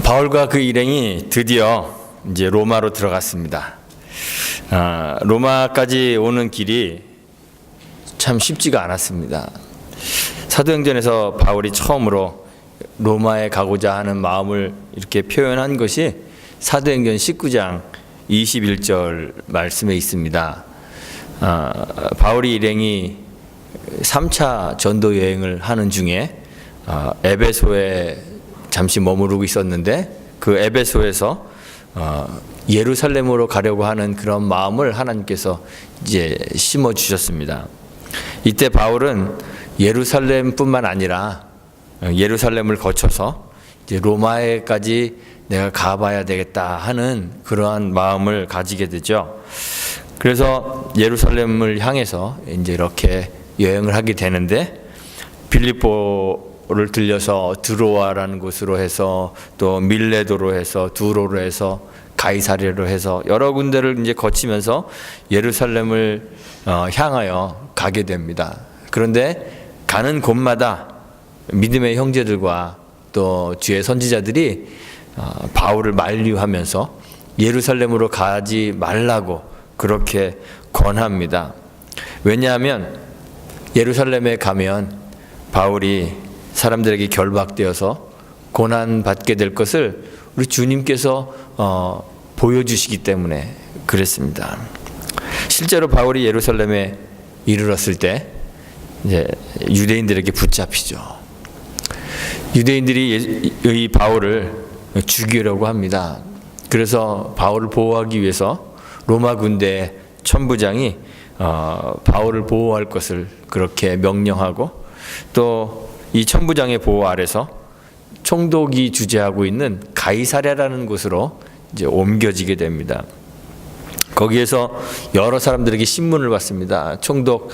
바울과 그 일행이 드디어 이제 로마로 들어갔습니다. 로마까지 오는 길이 참 쉽지가 않았습니다. 사도행전에서 바울이 처음으로 로마에 가고자 하는 마음을 이렇게 표현한 것이 사도행전 19장 21절 말씀에 있습니다. 바울이 일행이 3차 전도 여행을 하는 중에 에베소에 잠시 머무르고 있었는데, 그 에베소에서 예루살렘으로 가려고 하는 그런 마음을 하나님께서 이제 심어 주셨습니다. 이때 바울은 예루살렘뿐만 아니라 예루살렘을 거쳐서 이제 로마에까지 내가 가봐야 되겠다 하는 그러한 마음을 가지게 되죠. 그래서 예루살렘을 향해서 이제 이렇게 여행을 하게 되는데, 빌립보를 들려서 드로아라는 곳으로 해서 또 밀레도로 해서 두로로 해서 가이사랴로 해서 여러 군데를 이제 거치면서 예루살렘을 향하여 가게 됩니다. 그런데 가는 곳마다 믿음의 형제들과 또 주의 선지자들이 바울을 만류하면서 예루살렘으로 가지 말라고 그렇게 권합니다. 왜냐하면 예루살렘에 가면 바울이 사람들에게 결박되어서 고난받게 될 것을 우리 주님께서 보여주시기 때문에 그랬습니다. 실제로 바울이 예루살렘에 이르렀을 때 이제 유대인들에게 붙잡히죠. 유대인들이 이 바울을 죽이려고 합니다. 그래서 바울을 보호하기 위해서 로마 군대 천부장이 바울을 보호할 것을 그렇게 명령하고, 또 이 천부장의 보호 아래서 총독이 주재하고 있는 가이사랴라는 곳으로 이제 옮겨지게 됩니다. 거기에서 여러 사람들에게 신문을 받습니다. 총독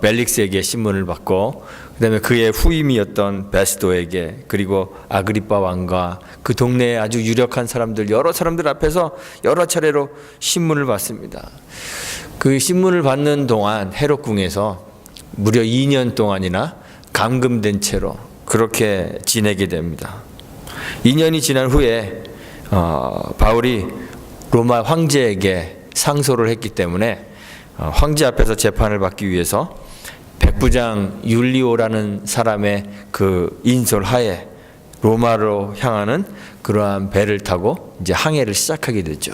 벨릭스에게 신문을 받고, 그다음에 그의 후임이었던 베스도에게, 그리고 아그리빠 왕과 그 동네에 아주 유력한 사람들, 여러 사람들 앞에서 여러 차례로 신문을 받습니다. 그 신문을 받는 동안 헤롯궁에서 무려 2년 동안이나 감금된 채로 그렇게 지내게 됩니다. 2년이 지난 후에 바울이 로마 황제에게 상소를 했기 때문에 황제 앞에서 재판을 받기 위해서 백부장 율리오라는 사람의 그 인솔하에 로마로 향하는 그러한 배를 타고 이제 항해를 시작하게 되죠.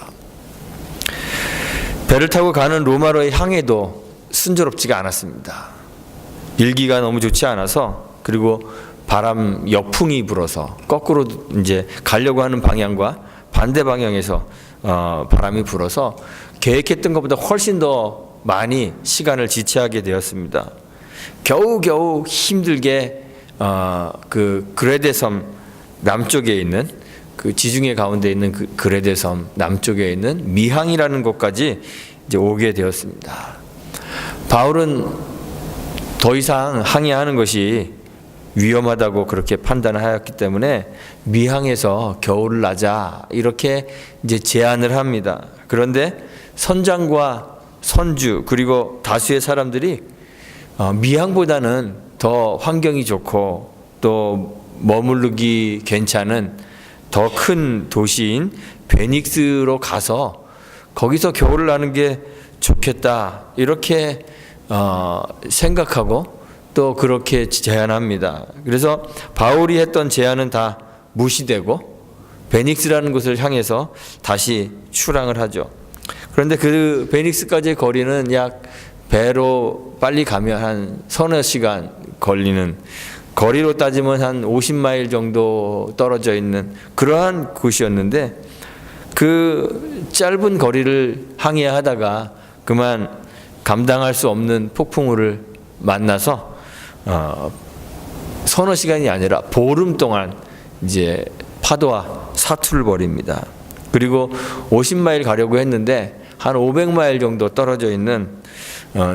배를 타고 가는 로마로의 항해도 순조롭지가 않았습니다. 일기가 너무 좋지 않아서, 그리고 바람 역풍이 불어서 거꾸로 이제 가려고 하는 방향과 반대 방향에서 바람이 불어서 계획했던 것보다 훨씬 더 많이 시간을 지체하게 되었습니다. 겨우겨우 힘들게 그 그레데 섬 남쪽에 있는, 그 지중해 가운데 있는 그 그레데 섬 남쪽에 있는 미항이라는 곳까지 이제 오게 되었습니다. 바울은 더 이상 항해하는 것이 위험하다고 그렇게 판단하였기 때문에 미항에서 겨울을 나자 이렇게 이제 제안을 합니다. 그런데 선장과 선주 그리고 다수의 사람들이 미항보다는 더 환경이 좋고 또 머무르기 괜찮은 더 큰 도시인 베닉스로 가서 거기서 겨울을 나는 게 좋겠다, 이렇게 생각하고 또 그렇게 제안합니다. 그래서 바울이 했던 제안은 다 무시되고 베닉스라는 곳을 향해서 다시 출항을 하죠. 그런데 그 베닉스까지의 거리는 약 배로 빨리 가면 한 서너 시간 걸리는, 거리로 따지면 한 50마일 정도 떨어져 있는 그러한 곳이었는데, 그 짧은 거리를 항해하다가 그만 감당할 수 없는 폭풍우를 만나서 서너 시간이 아니라 보름 동안 이제 파도와 사투를 벌입니다. 그리고 50마일 가려고 했는데 한 500마일 정도 떨어져 있는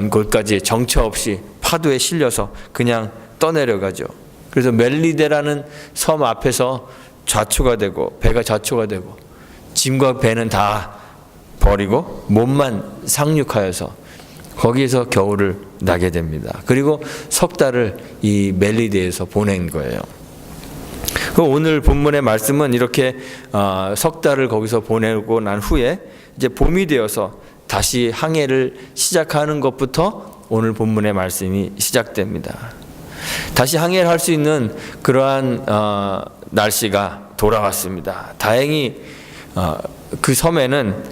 곳까지 정처 없이 파도에 실려서 그냥 떠내려가죠. 그래서 멜리데라는 섬 앞에서 좌초가 되고, 배가 좌초가 되고, 짐과 배는 다 버리고 몸만 상륙하여서 거기에서 겨울을 나게 됩니다. 그리고 석 달을 이 멜리데에서 보낸 거예요. 오늘 본문의 말씀은 이렇게 석 달을 거기서 보내고 난 후에 이제 봄이 되어서 다시 항해를 시작하는 것부터 오늘 본문의 말씀이 시작됩니다. 다시 항해를 할 수 있는 그러한 날씨가 돌아왔습니다. 다행히 그 섬에는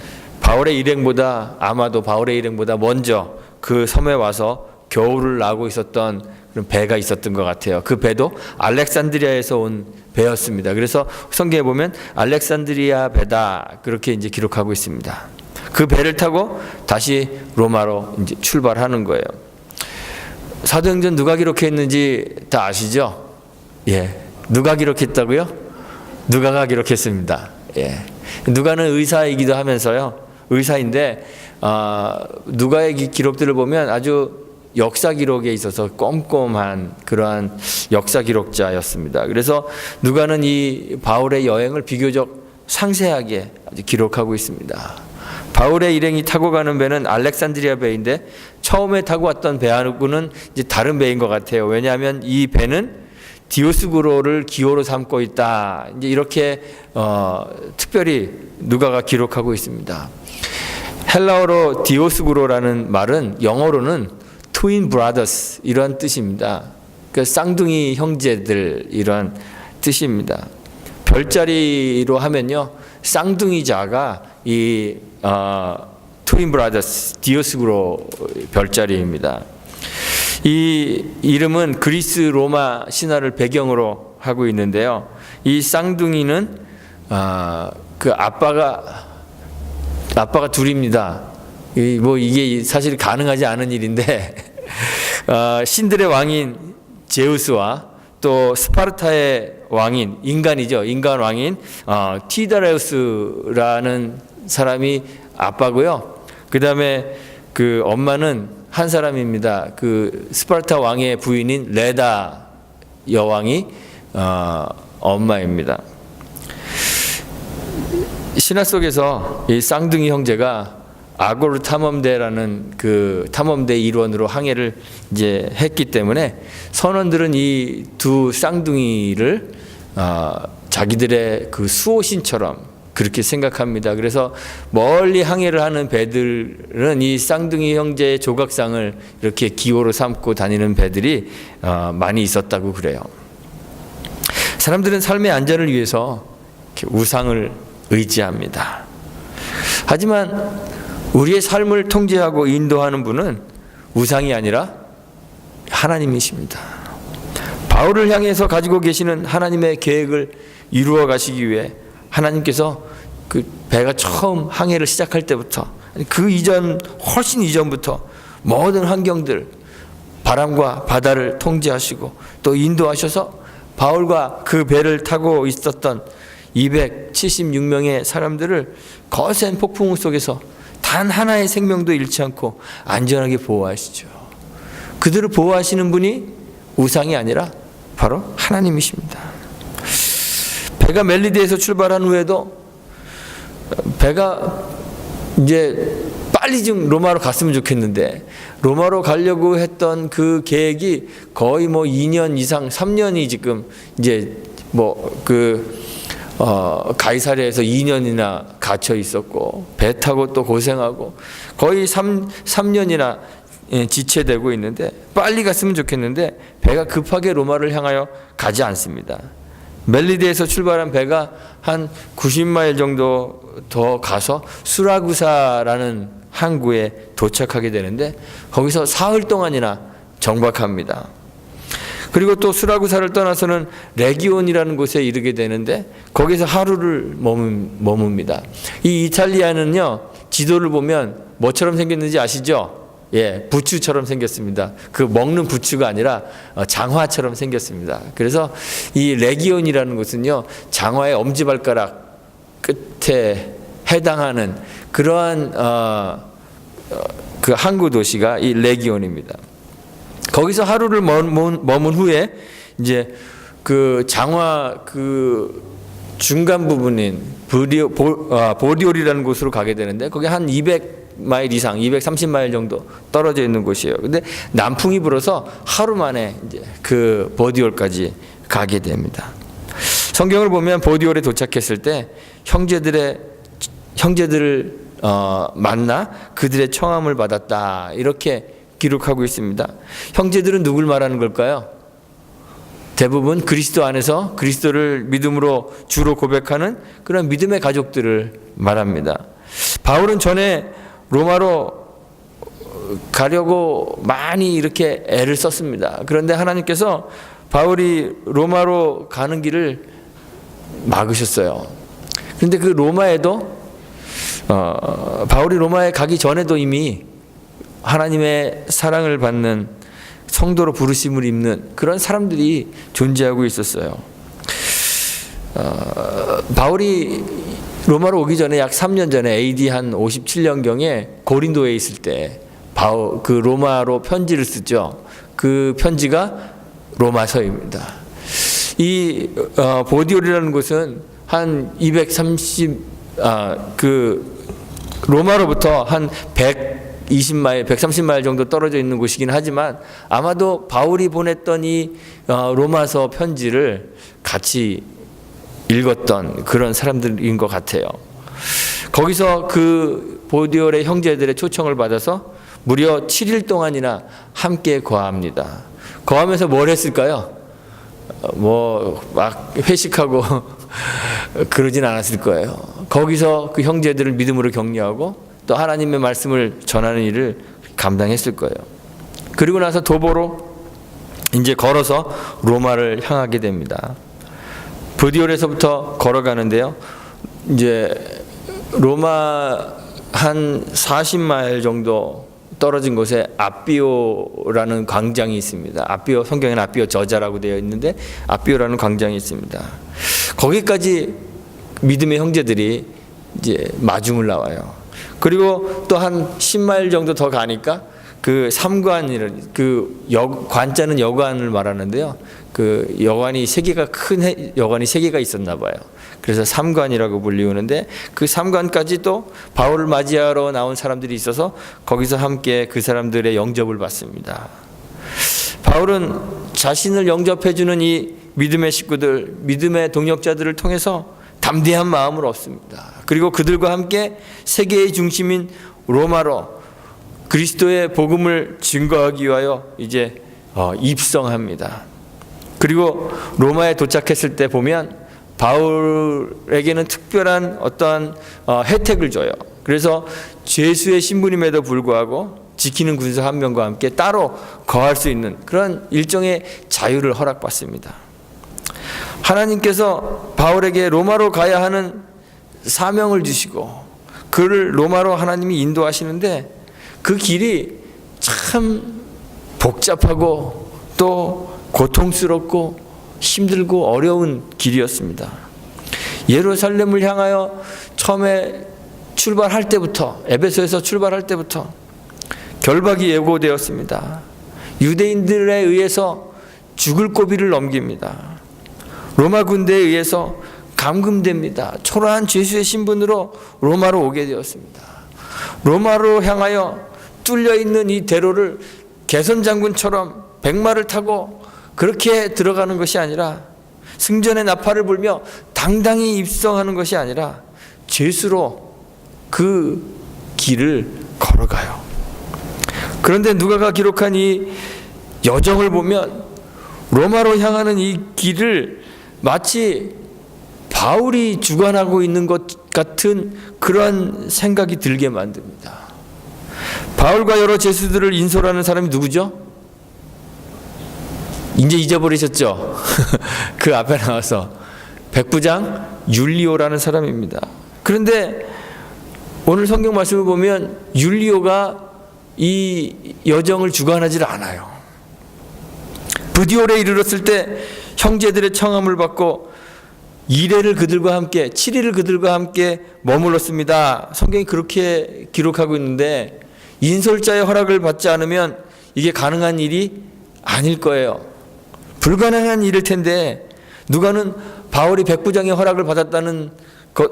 아마도 바울의 일행보다 먼저 그 섬에 와서 겨울을 나고 있었던 그런 배가 있었던 것 같아요. 그 배도 알렉산드리아에서 온 배였습니다. 그래서 성경에 보면 알렉산드리아 배다 그렇게 이제 기록하고 있습니다. 그 배를 타고 다시 로마로 이제 출발하는 거예요. 사도행전 누가 기록했는지 다 아시죠? 예, 누가 기록했다고요? 누가가 기록했습니다. 예, 누가는 의사이기도 하면서요. 의사인데 누가의 기록들을 보면 아주 역사 기록에 있어서 꼼꼼한 그러한 역사 기록자였습니다. 그래서 누가는 이 바울의 여행을 비교적 상세하게 기록하고 있습니다. 바울의 일행이 타고 가는 배는 알렉산드리아 배인데 처음에 타고 왔던 배하고는 이제 다른 배인 것 같아요. 왜냐하면 이 배는 디오스구로를 기호로 삼고 있다. 이제 이렇게 특별히 누가가 기록하고 있습니다. 헬라어로 디오스구로라는 말은 영어로는 트윈 브라더스 이런 뜻입니다. 그 쌍둥이 형제들 이런 뜻입니다. 별자리로 하면요 쌍둥이자가 이 트윈 브라더스 디오스구로 별자리입니다. 이 이름은 그리스 로마 신화를 배경으로 하고 있는데요. 이 쌍둥이는 그 아빠가 둘입니다. 이게 사실 가능하지 않은 일인데 신들의 왕인 제우스와 또 스파르타의 왕인 인간이죠. 인간 왕인 티다레우스라는 사람이 아빠고요. 그 다음에 그 엄마는 한 사람입니다. 그 스파르타 왕의 부인인 레다 여왕이 엄마입니다. 신화 속에서 이 쌍둥이 형제가 아고르 탐험대라는 그 탐험대 일원으로 항해를 이제 했기 때문에 선원들은 이 두 쌍둥이를 자기들의 그 수호신처럼 그렇게 생각합니다. 그래서 멀리 항해를 하는 배들은 이 쌍둥이 형제의 조각상을 이렇게 기호로 삼고 다니는 배들이 많이 있었다고 그래요. 사람들은 삶의 안전을 위해서 이렇게 우상을 의지합니다. 하지만 우리의 삶을 통제하고 인도하는 분은 우상이 아니라 하나님이십니다. 바울을 향해서 가지고 계시는 하나님의 계획을 이루어 가시기 위해 하나님께서 그 배가 처음 항해를 시작할 때부터 그 이전 훨씬 이전부터 모든 환경들 바람과 바다를 통제하시고 또 인도하셔서 바울과 그 배를 타고 있었던 276명의 사람들을 거센 폭풍 속에서 단 하나의 생명도 잃지 않고 안전하게 보호하시죠. 그들을 보호하시는 분이 우상이 아니라 바로 하나님이십니다. 배가 멜리데에서 출발한 후에도 배가 이제 빨리 좀 로마로 갔으면 좋겠는데 로마로 가려고 했던 그 계획이 거의 2년 이상 3년이 지금 이제 가이사랴에서 2년이나 갇혀 있었고 배 타고 또 고생하고 거의 3년이나 지체되고 있는데 빨리 갔으면 좋겠는데 배가 급하게 로마를 향하여 가지 않습니다. 멜리데에서 출발한 배가 한 90마일 정도 더 가서 수라구사라는 항구에 도착하게 되는데 거기서 사흘 동안이나 정박합니다. 그리고 또 수라구사를 떠나서는 레기온이라는 곳에 이르게 되는데 거기서 하루를 머뭅니다. 이 이탈리아는요 지도를 보면 뭐처럼 생겼는지 아시죠? 예, 부추처럼 생겼습니다. 그 먹는 부추가 아니라 장화처럼 생겼습니다. 그래서 이 레기온이라는 곳은요 장화의 엄지발가락 끝에 해당하는 그러한 그 항구 도시가 이 레기온입니다. 거기서 하루를 머문 후에 이제 그 장화 그 중간 부분인 보디올이라는 곳으로 가게 되는데 거기 한 200마일 이상, 230마일 정도 떨어져 있는 곳이에요. 근데 남풍이 불어서 하루 만에 이제 그 보디올까지 가게 됩니다. 성경을 보면 보디올에 도착했을 때 형제들을 만나 그들의 청함을 받았다, 이렇게 기록하고 있습니다. 형제들은 누굴 말하는 걸까요? 대부분 그리스도 안에서 그리스도를 믿음으로 주로 고백하는 그런 믿음의 가족들을 말합니다. 바울은 전에 로마로 가려고 많이 이렇게 애를 썼습니다. 그런데 하나님께서 바울이 로마로 가는 길을 막으셨어요. 그런데 그 로마에도 바울이 로마에 가기 전에도 이미 하나님의 사랑을 받는 성도로 부르심을 입는 그런 사람들이 존재하고 있었어요. 바울이 로마로 오기 전에 약 3년 전에 AD 한 57년경에 고린도에 있을 때 그 로마로 편지를 쓰죠. 그 편지가 로마서입니다. 이 보디올이라는 곳은 한 로마로부터 한 120마일, 130마일 정도 떨어져 있는 곳이긴 하지만 아마도 바울이 보냈던 이 로마서 편지를 같이 읽었던 그런 사람들인 것 같아요. 거기서 그 보디올의 형제들의 초청을 받아서 무려 7일 동안이나 함께 거합니다. 거하면서 뭘 했을까요? 막 회식하고 그러진 않았을 거예요. 거기서 그 형제들을 믿음으로 격려하고 또 하나님의 말씀을 전하는 일을 감당했을 거예요. 그리고 나서 도보로 이제 걸어서 로마를 향하게 됩니다. 보디올에서부터 걸어가는데요. 이제 로마 한 40마일 정도 떨어진 곳에 아비오라는 광장이 있습니다. 아비오, 성경에는 아비오 저자라고 되어 있는데 아비오라는 광장이 있습니다. 거기까지 믿음의 형제들이 이제 마중을 나와요. 그리고 또 한 10마일 정도 더 가니까 그 삼관이라는 관자는 여관을 말하는데요. 그 여관이 큰 여관이 3개가 있었나 봐요. 그래서 삼관이라고 불리우는데 그 삼관까지 또 바울을 맞이하러 나온 사람들이 있어서 거기서 함께 그 사람들의 영접을 받습니다. 바울은 자신을 영접해주는 이 믿음의 식구들, 믿음의 동역자들을 통해서 담대한 마음을 얻습니다. 그리고 그들과 함께 세계의 중심인 로마로 그리스도의 복음을 증거하기 위하여 이제 입성합니다. 그리고 로마에 도착했을 때 보면 바울에게는 특별한 어떠한 혜택을 줘요. 그래서 죄수의 신분임에도 불구하고 지키는 군사 한 명과 함께 따로 거할 수 있는 그런 일종의 자유를 허락받습니다. 하나님께서 바울에게 로마로 가야 하는 사명을 주시고 그를 로마로 하나님이 인도하시는데 그 길이 참 복잡하고 또 고통스럽고 힘들고 어려운 길이었습니다. 예루살렘을 향하여 처음에 출발할 때부터, 에베소에서 출발할 때부터 결박이 예고되었습니다. 유대인들에 의해서 죽을 고비를 넘깁니다. 로마 군대에 의해서 감금됩니다. 초라한 죄수의 신분으로 로마로 오게 되었습니다. 로마로 향하여 뚫려 있는 이 대로를 개선 장군처럼 백마를 타고 그렇게 들어가는 것이 아니라 승전의 나팔을 불며 당당히 입성하는 것이 아니라 죄수로 그 길을 걸어가요. 그런데 누가가 기록한 이 여정을 보면 로마로 향하는 이 길을 마치 바울이 주관하고 있는 것 같은 그런 생각이 들게 만듭니다. 바울과 여러 죄수들을 인솔하는 사람이 누구죠? 이제 잊어버리셨죠? 그 앞에 나와서 백부장 율리오라는 사람입니다. 그런데 오늘 성경 말씀을 보면 율리오가 이 여정을 주관하지 않아요. 부디올에 이르렀을 때 형제들의 청함을 받고 2일을 그들과 함께 7일을 그들과 함께 머물렀습니다. 성경이 그렇게 기록하고 있는데 인솔자의 허락을 받지 않으면 이게 가능한 일이 아닐 거예요. 불가능한 일일 텐데 누가는 바울이 백부장의 허락을 받았다는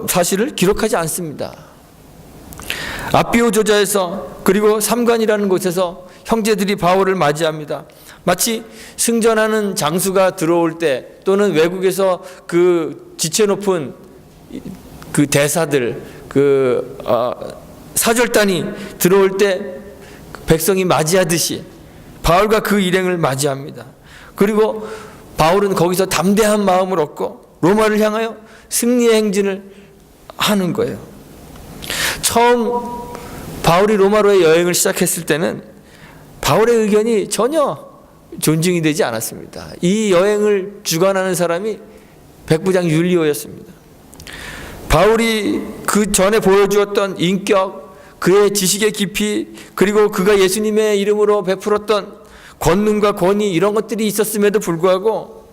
사실을 기록하지 않습니다. 아비오 저자에서 그리고 삼관이라는 곳에서 형제들이 바울을 맞이합니다. 마치 승전하는 장수가 들어올 때 또는 외국에서 그 지체 높은 그 대사들, 사절단이 들어올 때 백성이 맞이하듯이 바울과 그 일행을 맞이합니다. 그리고 바울은 거기서 담대한 마음을 얻고 로마를 향하여 승리의 행진을 하는 거예요. 처음 바울이 로마로의 여행을 시작했을 때는 바울의 의견이 전혀 존중이 되지 않았습니다. 이 여행을 주관하는 사람이 백부장 율리오였습니다. 바울이 그 전에 보여주었던 인격, 그의 지식의 깊이, 그리고 그가 예수님의 이름으로 베풀었던 권능과 권위, 이런 것들이 있었음에도 불구하고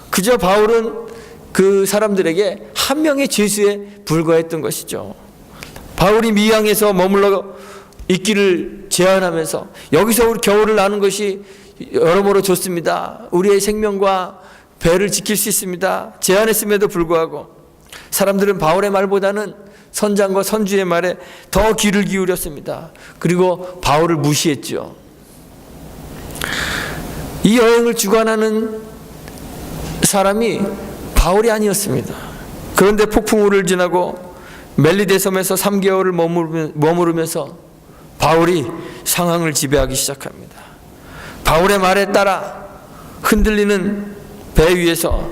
그저 바울은 그 사람들에게 한 명의 죄수에 불과했던 것이죠. 바울이 미양에서 머물러 있기를 제안하면서 여기서 우리 겨울을 나는 것이 여러모로 좋습니다. 우리의 생명과 배를 지킬 수 있습니다. 제안했음에도 불구하고 사람들은 바울의 말보다는 선장과 선주의 말에 더 귀를 기울였습니다. 그리고 바울을 무시했죠. 이 여행을 주관하는 사람이 바울이 아니었습니다. 그런데 폭풍우를 지나고 멜리데 섬에서 3개월을 머무르면서 바울이 상황을 지배하기 시작합니다. 바울의 말에 따라 흔들리는 배 위에서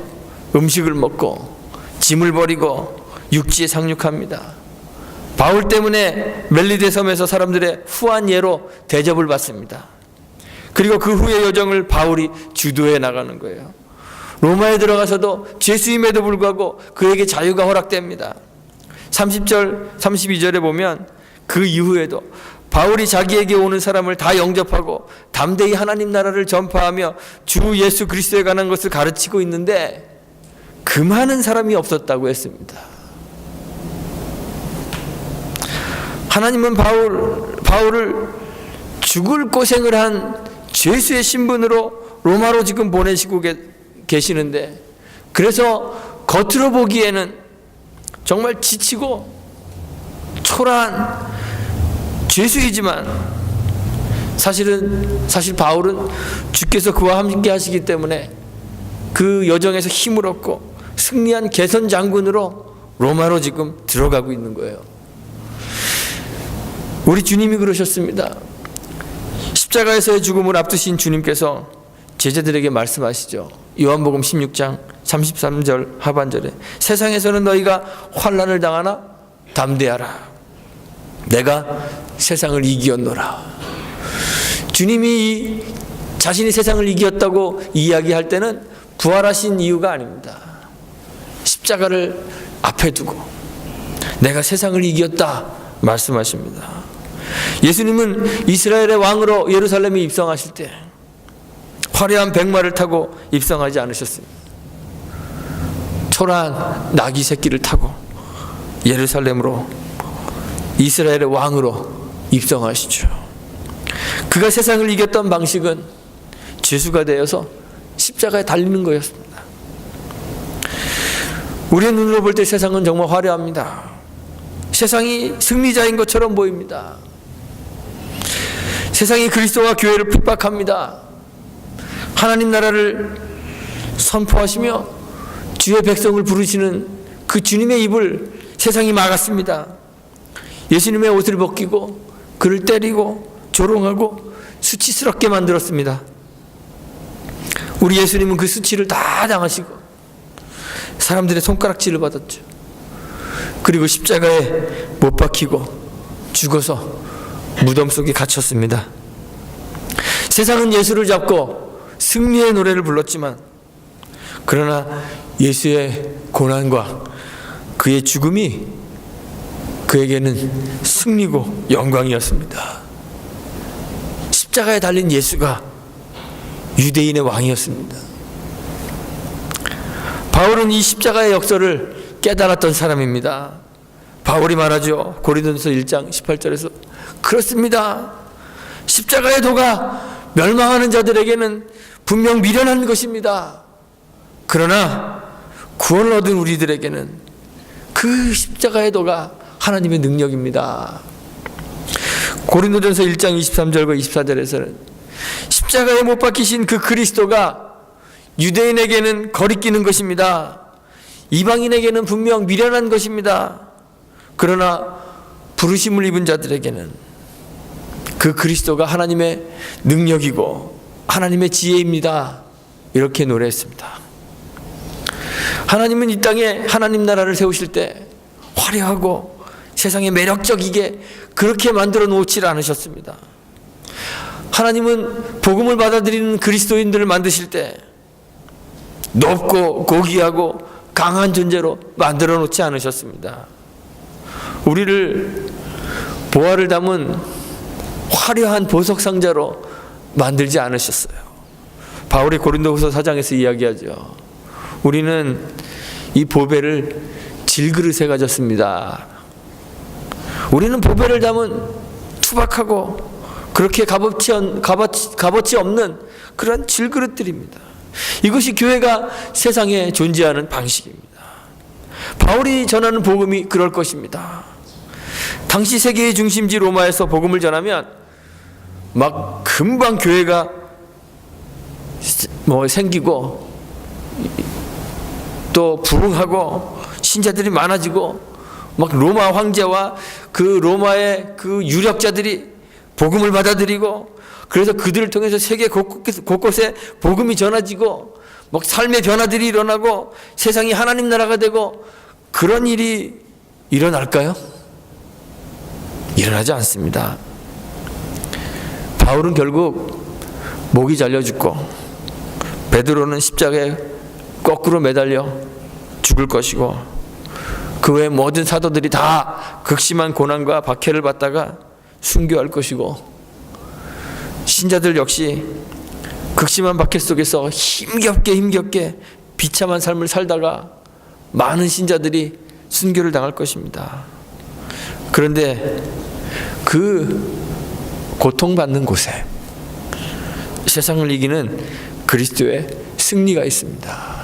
음식을 먹고 짐을 버리고 육지에 상륙합니다. 바울 때문에 멜리데 섬에서 사람들의 후한 예로 대접을 받습니다. 그리고 그 후의 여정을 바울이 주도해 나가는 거예요. 로마에 들어가서도 죄수임에도 불구하고 그에게 자유가 허락됩니다. 30절, 32절에 보면 그 이후에도 바울이 자기에게 오는 사람을 다 영접하고 담대히 하나님 나라를 전파하며 주 예수 그리스도에 관한 것을 가르치고 있는데 금하는 사람이 없었다고 했습니다. 하나님은 바울을 죽을 고생을 한 죄수의 신분으로 로마로 지금 보내시고 계시는데, 그래서 겉으로 보기에는 정말 지치고 초라한 죄수이지만 사실 바울은 주께서 그와 함께 하시기 때문에 그 여정에서 힘을 얻고 승리한 개선 장군으로 로마로 지금 들어가고 있는 거예요. 우리 주님이 그러셨습니다. 십자가에서의 죽음을 앞두신 주님께서 제자들에게 말씀하시죠. 요한복음 16장 33절 하반절에 세상에서는 너희가 환난을 당하나 담대하라. 내가 세상을 이기었노라. 주님이 자신이 세상을 이겼다고 이야기할 때는 부활하신 이유가 아닙니다. 십자가를 앞에 두고 내가 세상을 이겼다 말씀하십니다. 예수님은 이스라엘의 왕으로 예루살렘에 입성하실 때 화려한 백마를 타고 입성하지 않으셨습니다. 초라한 나귀 새끼를 타고 예루살렘으로 이스라엘의 왕으로 입성하시죠. 그가 세상을 이겼던 방식은 죄수가 되어서 십자가에 달리는 거였습니다. 우리의 눈으로 볼 때 세상은 정말 화려합니다. 세상이 승리자인 것처럼 보입니다. 세상이 그리스도와 교회를 핍박합니다. 하나님 나라를 선포하시며 주의 백성을 부르시는 그 주님의 입을 세상이 막았습니다. 예수님의 옷을 벗기고 그를 때리고 조롱하고 수치스럽게 만들었습니다. 우리 예수님은 그 수치를 다 당하시고 사람들의 손가락질을 받았죠. 그리고 십자가에 못 박히고 죽어서 무덤 속에 갇혔습니다. 세상은 예수를 잡고 승리의 노래를 불렀지만 그러나 예수의 고난과 그의 죽음이 그에게는 승리고 영광이었습니다. 십자가에 달린 예수가 유대인의 왕이었습니다. 바울은 이 십자가의 역사를 깨달았던 사람입니다. 바울이 말하죠. 고린도전서 1장 18절에서 그렇습니다. 십자가의 도가 멸망하는 자들에게는 분명 미련한 것입니다. 그러나 구원을 얻은 우리들에게는 그 십자가의 도가 하나님의 능력입니다. 고린도전서 1장 23절과 24절에서는 십자가에 못 박히신 그 그리스도가 유대인에게는 거리끼는 것입니다. 이방인에게는 분명 미련한 것입니다. 그러나 부르심을 입은 자들에게는 그 그리스도가 하나님의 능력이고 하나님의 지혜입니다. 이렇게 노래했습니다. 하나님은 이 땅에 하나님 나라를 세우실 때 화려하고 세상에 매력적이게 그렇게 만들어 놓지 않으셨습니다. 하나님은 복음을 받아들이는 그리스도인들을 만드실 때 높고 고귀하고 강한 존재로 만들어 놓지 않으셨습니다. 우리를 보화를 담은 화려한 보석 상자로 만들지 않으셨어요. 바울이 고린도후서 4장에서 이야기하죠. 우리는 이 보배를 질그릇에 가졌습니다. 우리는 보배를 담은 투박하고 그렇게 값어치 없는 그런 질그릇들입니다. 이것이 교회가 세상에 존재하는 방식입니다. 바울이 전하는 복음이 그럴 것입니다. 당시 세계의 중심지 로마에서 복음을 전하면 막 금방 교회가 생기고 또 부흥하고 신자들이 많아지고 막 로마 황제와 그 로마의 그 유력자들이 복음을 받아들이고 그래서 그들을 통해서 세계 곳곳에 복음이 전해지고 막 삶의 변화들이 일어나고 세상이 하나님 나라가 되고 그런 일이 일어날까요? 일어나지 않습니다. 바울은 결국 목이 잘려 죽고 베드로는 십자가에 거꾸로 매달려 죽을 것이고 그 외 모든 사도들이 다 극심한 고난과 박해를 받다가 순교할 것이고 신자들 역시 극심한 박해 속에서 힘겹게 비참한 삶을 살다가 많은 신자들이 순교를 당할 것입니다. 그런데 그 고통받는 곳에 세상을 이기는 그리스도의 승리가 있습니다.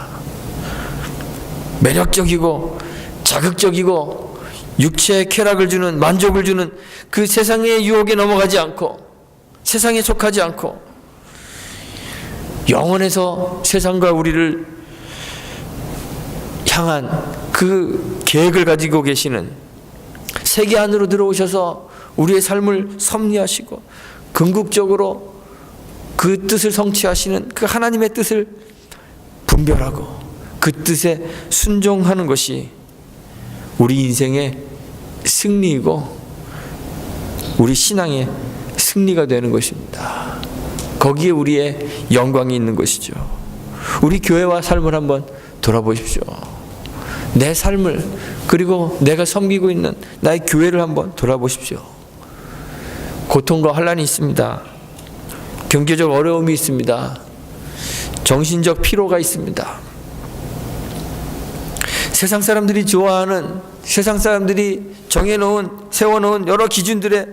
매력적이고 자극적이고 육체의 쾌락을 주는 만족을 주는 그 세상의 유혹에 넘어가지 않고 세상에 속하지 않고 영원에서 세상과 우리를 향한 그 계획을 가지고 계시는 세계 안으로 들어오셔서 우리의 삶을 섭리하시고 궁극적으로 그 뜻을 성취하시는 그 하나님의 뜻을 분별하고 그 뜻에 순종하는 것이 우리 인생의 승리이고 우리 신앙의 승리가 되는 것입니다. 거기에 우리의 영광이 있는 것이죠. 우리 교회와 삶을 한번 돌아보십시오. 내 삶을 그리고 내가 섬기고 있는 나의 교회를 한번 돌아보십시오. 고통과 환난이 있습니다. 경제적 어려움이 있습니다. 정신적 피로가 있습니다. 세상 사람들이 좋아하는 세상 사람들이 세워놓은 여러 기준들에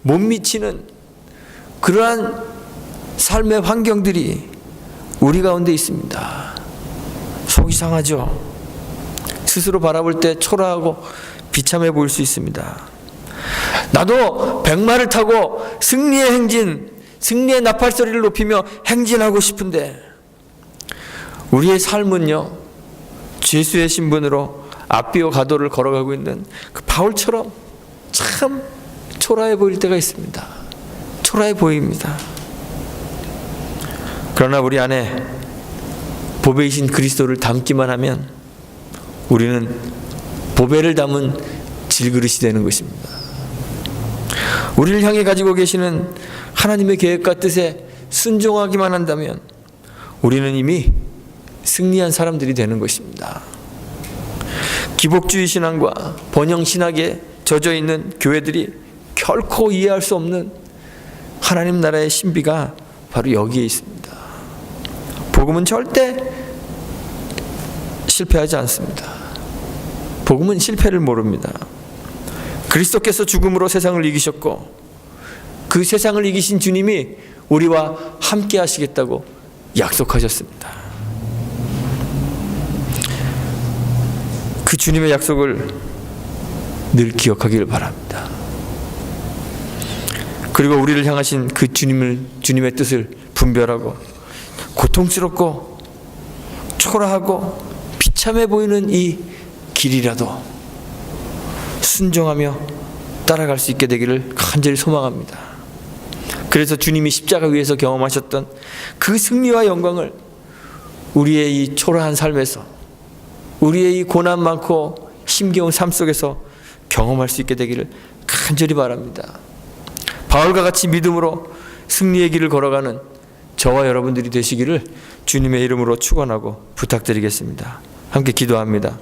못 미치는 그러한 삶의 환경들이 우리 가운데 있습니다. 속이 상하죠. 스스로 바라볼 때 초라하고 비참해 보일 수 있습니다. 나도 백마를 타고 승리의 행진, 승리의 나팔소리를 높이며 행진하고 싶은데 우리의 삶은요, 죄수의 신분으로 앞비어 가도를 걸어가고 있는 그 바울처럼 참 초라해 보일 때가 있습니다. 초라해 보입니다. 그러나 우리 안에 보배이신 그리스도를 담기만 하면 우리는 보배를 담은 질그릇이 되는 것입니다. 우리를 향해 가지고 계시는 하나님의 계획과 뜻에 순종하기만 한다면 우리는 이미 승리한 사람들이 되는 것입니다. 기복주의 신앙과 번영 신학에 젖어 있는 교회들이 결코 이해할 수 없는 하나님 나라의 신비가 바로 여기에 있습니다. 복음은 절대 실패하지 않습니다. 복음은 실패를 모릅니다. 그리스도께서 죽음으로 세상을 이기셨고 그 세상을 이기신 주님이 우리와 함께 하시겠다고 약속하셨습니다. 그 주님의 약속을 늘 기억하기를 바랍니다. 그리고 우리를 향하신 그 주님의 뜻을 분명히 분별하고 고통스럽고 초라하고 비참해 보이는 이 길이라도 순종하며 따라갈 수 있게 되기를 간절히 소망합니다. 그래서 주님이 십자가 위에서 경험하셨던 그 승리와 영광을 우리의 이 초라한 삶에서, 우리의 이 고난 많고 힘겨운 삶 속에서 경험할 수 있게 되기를 간절히 바랍니다. 바울과 같이 믿음으로 승리의 길을 걸어가는 저와 여러분들이 되시기를 주님의 이름으로 축원하고 부탁드리겠습니다. 함께 기도합니다.